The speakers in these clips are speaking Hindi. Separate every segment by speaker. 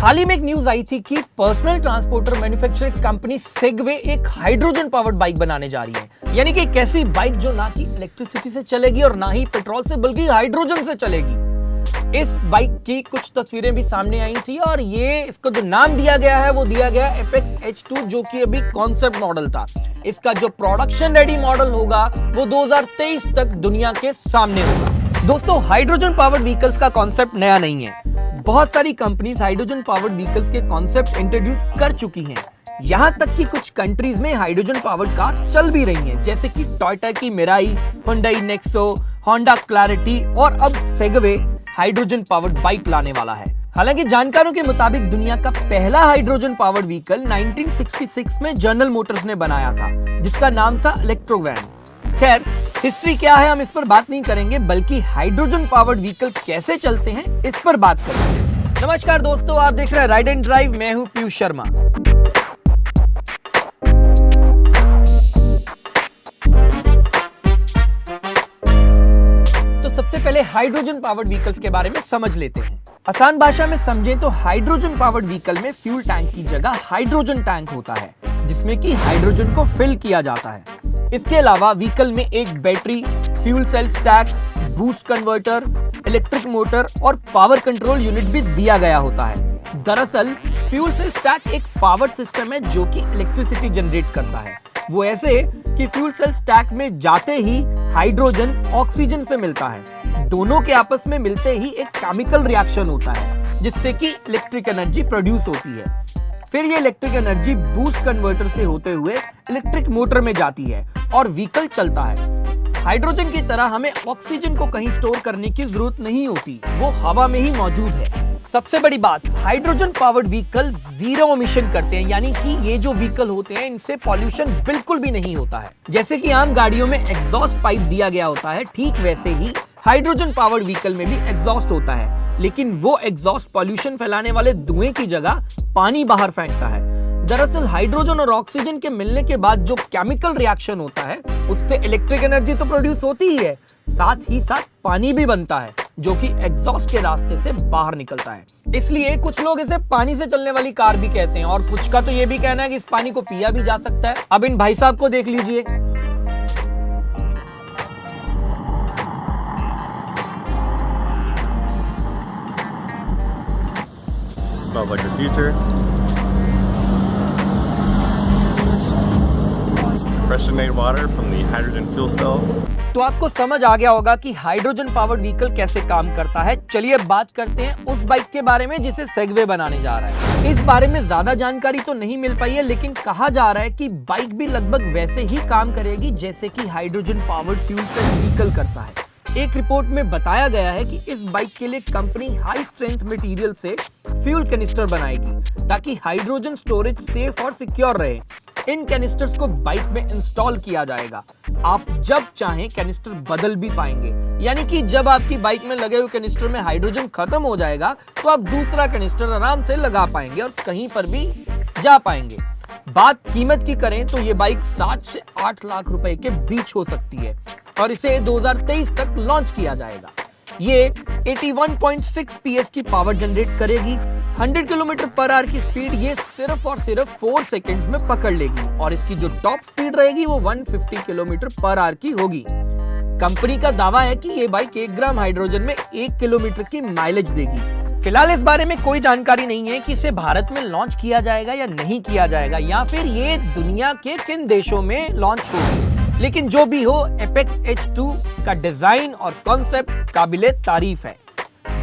Speaker 1: हाल ही में एक न्यूज आई थी कि personal transporter manufacturing company Segway एक हाइड्रोजन पावर्ड बाइक बनाने जा रही है। यानी कि एक ऐसी बाइक जो ना कि इलेक्ट्रिसिटी से चलेगी और ना ही पेट्रोल से, बल्कि हाइड्रोजन से चलेगी। इस बाइक की कुछ तस्वीरें भी सामने आई थी और ये इसको जो नाम दिया गया है वो दिया गया एपेक्स H2, जो कि अभी कॉन्सेप्ट मॉडल था। इसका जो प्रोडक्शन रेडी मॉडल होगा वो 2023 तक दुनिया के सामने होगा। दोस्तों, हाइड्रोजन पावर्ड व्हीकल्स का कॉन्सेप्ट नया नहीं है। बहुत सारी कंपनीज हाइड्रोजन पावर्ड व्हीकल्स के कॉन्सेप्ट इंट्रोड्यूस कर चुकी हैं। यहाँ तक कि कुछ कंट्रीज में हाइड्रोजन पावर्ड कार्स चल भी रही हैं, जैसे कि टोयोटा की Mirai, Hyundai Nexo, Honda Clarity और अब सेगवे हाइड्रोजन पावर्ड बाइक लाने वाला है। हालांकि जानकारों के मुताबिक दुनिया का पहला हाइड्रोजन पावर्ड व्हीकल 1966 में जनरल मोटर्स ने बनाया था, जिसका नाम था इलेक्ट्रोवैन। खैर, हिस्ट्री क्या है हम इस पर बात नहीं करेंगे, बल्कि हाइड्रोजन पावर्ड व्हीकल कैसे चलते हैं इस पर बात करेंगे। नमस्कार दोस्तों, आप देख रहे हैं राइड एंड ड्राइव। मैं हूं पीयूष शर्मा। तो सबसे पहले हाइड्रोजन पावर्ड व्हीकल्स के बारे में समझ लेते हैं। आसान भाषा में समझें तो हाइड्रोजन पावर्ड व्हीकल में फ्यूल टैंक की जगह हाइड्रोजन टैंक होता है, जिसमें कि हाइड्रोजन को फिल किया जाता है। इसके अलावा व्हीकल में एक battery, fuel cell stack, boost converter, electric motor और पावर कंट्रोल यूनिट भी दिया गया होता है। दरअसल फ्यूल सेल स्टैक एक पावर सिस्टम है जो कि इलेक्ट्रिसिटी जनरेट करता है। वो ऐसे कि फ्यूल सेल स्टैक में जाते ही हाइड्रोजन ऑक्सीजन से मिलता है। दोनों के आपस में मिलते ही एक केमिकल रिएक्शन होता है, जिससे कि इलेक्ट्रिक एनर्जी प्रोड्यूस होती है। फिर ये इलेक्ट्रिक एनर्जी बूस्ट कन्वर्टर से होते हुए इलेक्ट्रिक मोटर में जाती है और व्हीकल चलता है। हाइड्रोजन की तरह हमें ऑक्सीजन को कहीं स्टोर करने की जरूरत नहीं होती, वो हवा में ही मौजूद है। सबसे बड़ी बात, hydrogen powered vehicle zero emission करते हैं, यानी कि ये जो व्हीकल होते हैं इनसे पॉल्यूशन बिल्कुल भी नहीं होता है। जैसे कि आम गाड़ियों में एग्जॉस्ट पाइप दिया गया होता है, ठीक वैसे ही हाइड्रोजन पावर्ड व्हीकल में भी एग्जॉस्ट होता है, लेकिन वो एग्जॉस्ट पॉल्यूशन फैलाने वाले धुएं की जगह पानी बाहर फेंकता है। दरअसल हाइड्रोजन और ऑक्सीजन के मिलने के बाद जो केमिकल रिएक्शन होता है उससे इलेक्ट्रिक एनर्जी तो प्रोड्यूस होती ही है, साथ ही साथ पानी भी बनता है, जो कि एग्जॉस्ट के रास्ते से बाहर निकलता है। इसलिए कुछ लोग इसे पानी से चलने वाली कार भी कहते हैं, और कुछ का तो ये भी कहना है कि इस पानी को पिया भी जा सकता है। अब इन भाई साहब को देख लीजिए।
Speaker 2: Smells like the future. Freshly made water from the hydrogen fuel cell.
Speaker 1: तो आपको समझ आ गया होगा कि हाइड्रोजन पावर्ड व्हीकल कैसे काम करता है। चलिए बात करते हैं उस बाइक के बारे में जिसे सेगवे बनाने जा रहा है। इस बारे में ज्यादा जानकारी तो नहीं मिल पाई है, लेकिन कहा जा रहा है कि बाइक भी लगभग वैसे ही काम करेगी जैसे कि hydrogen powered fuel cell vehicle करता है। एक रिपोर्ट में बताया गया है कि इस बाइक के लिए कंपनी हाई स्ट्रेंथ मटेरियल से फ्यूल कैनिस्टर बनाएगी, ताकि हाइड्रोजन स्टोरेज सेफ और सिक्योर रहे। इन कैनिस्टर्स को बाइक में इंस्टॉल किया जाएगा। आप जब चाहें कैनिस्टर बदल भी पाएंगे, यानी कि जब आपकी बाइक में लगे हुए कैनिस्टर में हाइड्रोजन खत्म हो जाएगा तो आप दूसरा कैनिस्टर आराम से लगा पाएंगे और कहीं पर भी जा पाएंगे। बात कीमत की करें तो ये बाइक 7 से 8 लाख रुपए के बीच हो सकती है और इसे 2023 तक लॉन्च किया जाएगा। ये 81.6 PS की पावर जनरेट करेगी। 100 किलोमीटर पर आवर की स्पीड ये सिर्फ और सिर्फ 4 सेकंड्स में पकड़ लेगी और इसकी जो टॉप स्पीड रहेगी वो 150 किलोमीटर पर आवर की होगी। कंपनी का दावा है कि ये बाइक 1 ग्राम हाइड्रोजन में 1 किलोमीटर की माइलेज देगी। फिलहाल इस बारे में कोई जानकारी नहीं है कि इसे भारत में लॉन्च किया जाएगा या नहीं किया जाएगा, या फिर ये दुनिया के किन देशों में लॉन्च होगी। लेकिन जो भी हो, एपेक्स H2 का डिजाइन और कॉन्सेप्ट काबिले तारीफ है।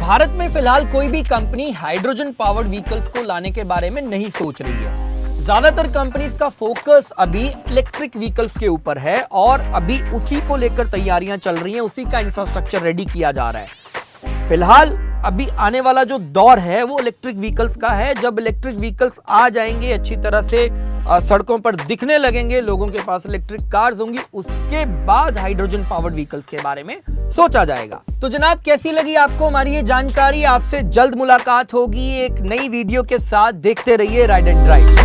Speaker 1: भारत में फिलहाल कोई भी कंपनी हाइड्रोजन पावर्ड व्हीकल्स को लाने के बारे में नहीं सोच रही है। ज्यादातर कंपनीज का फोकस अभी इलेक्ट्रिक व्हीकल्स के ऊपर है और अभी उसी को लेकर तैयारियां चल रही हैं, उसी का इंफ्रास्ट्रक्चर रेडी किया जा रहा है। फिलहाल अभी आने वाला जो दौर है वो इलेक्ट्रिक व्हीकल्स का है। जब इलेक्ट्रिक व्हीकल्स आ जाएंगे, अच्छी तरह से सड़कों पर दिखने लगेंगे, लोगों के पास इलेक्ट्रिक कार्स होंगी, उसके बाद हाइड्रोजन पावर्ड व्हीकल्स के बारे में सोचा जाएगा। तो जनाब, कैसी लगी आपको हमारी ये जानकारी? आपसे जल्द मुलाकात होगी एक नई वीडियो के साथ। देखते रहिए राइड एंड ड्राइव।